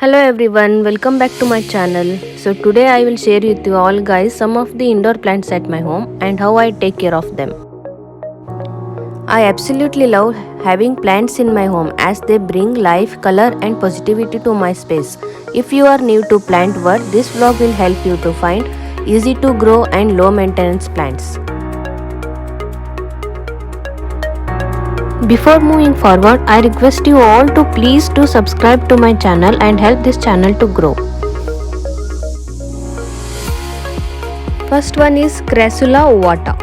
Hello everyone, welcome back to my channel. So today I will share with you all guys some of the indoor plants at my home and how I take care of them. I absolutely love having plants in my home as they bring life, color and positivity to my space. If you are new to plant world, this vlog will help you to find easy to grow and low maintenance plants. Before moving forward, I request you all to please do subscribe to my channel and help this channel to grow. First one is Crassula ovata.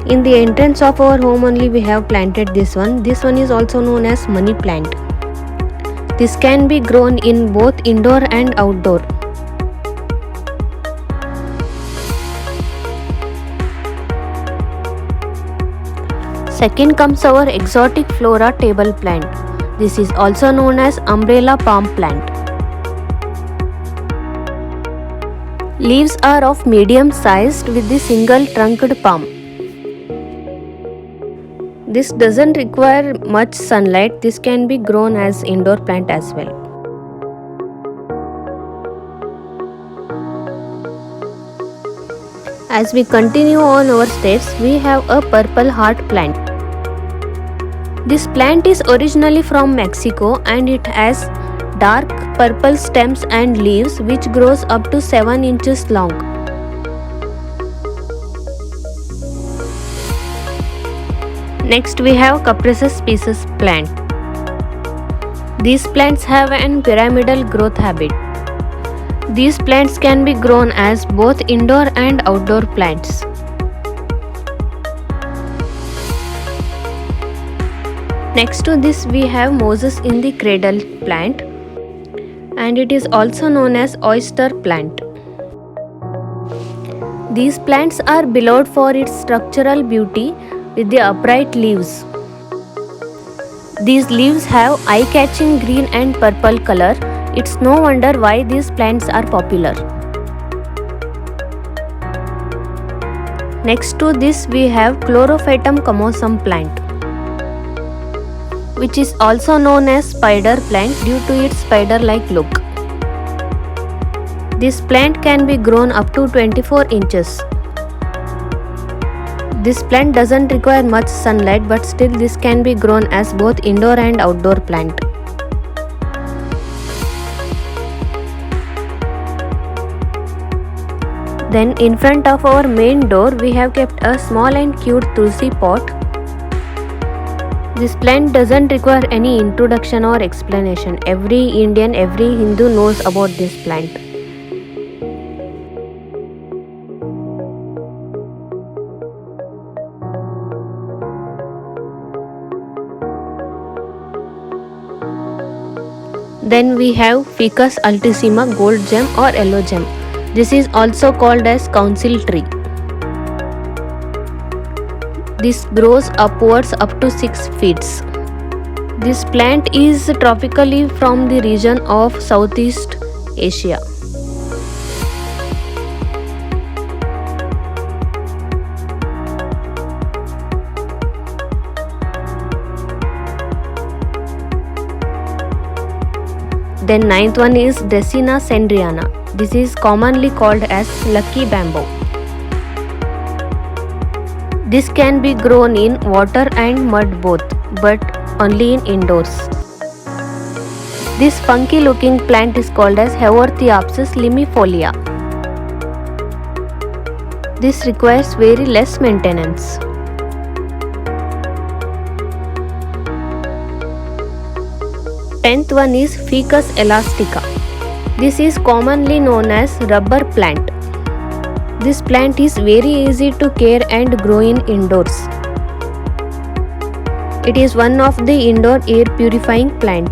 In the entrance of our home only we have planted this one. This one is also known as money plant. This can be grown in both indoor and outdoor. Second comes our Exoticflora table plant. This is also known as umbrella palm plant. Leaves are of medium sized with the single trunked palm. This doesn't require much sunlight. This can be grown as indoor plant as well. As we continue on our steps, we have a purple heart plant. This plant is originally from Mexico and it has dark purple stems and leaves which grows up to 7 inches long. Next we have Cupressus species plant. These plants have an pyramidal growth habit. These plants can be grown as both indoor and outdoor plants. Next to this we have Moses in the cradle plant and it is also known as oyster plant. These plants are beloved for its structural beauty with the upright leaves. These leaves have eye-catching green and purple color. It's no wonder why these plants are popular. Next to this we have Chlorophythm comosum plant, which is also known as spider plant due to its spider-like look. This plant can be grown up to 24 inches. This plant doesn't require much sunlight, but still this can be grown as both indoor and outdoor plant. Then in front of our main door we have kept a small and cute Tulsi pot. This plant doesn't require any introduction or explanation. Every Indian, every Hindu knows about this plant. Then we have Ficus altissima gold gem or yellow gem. This is also called as council tree. This grows upwards up to 6 feet. This plant is tropically from the region of Southeast Asia. Then ninth one is Dracaena sanderiana. This is commonly called as lucky bamboo. This can be grown in water and mud both, but only in indoors. This funky looking plant is called as Haworthiopsis limifolia. This requires very less maintenance. Tenth one is Ficus elastica. This is commonly known as rubber plant. This plant is very easy to care and grow in indoors. It is one of the indoor air purifying plant.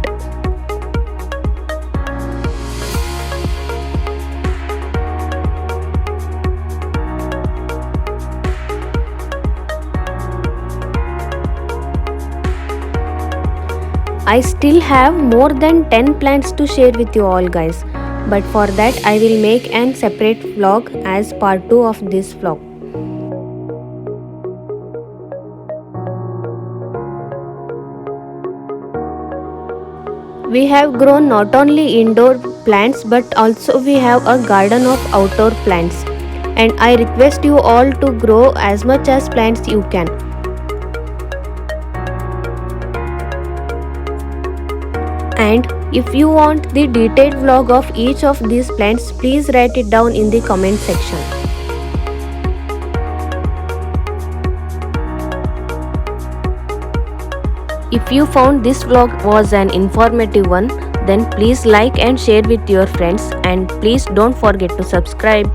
I still have more than 10 plants to share with you all guys, but for that I will make an separate vlog as part 2 of this vlog. We have grown not only indoor plants but also we have a garden of outdoor plants. And I request you all to grow as much as plants you can. And if you want the detailed vlog of each of these plants, please write it down in the comment section. If you found this vlog was an informative one, then please like and share with your friends, and please don't forget to subscribe.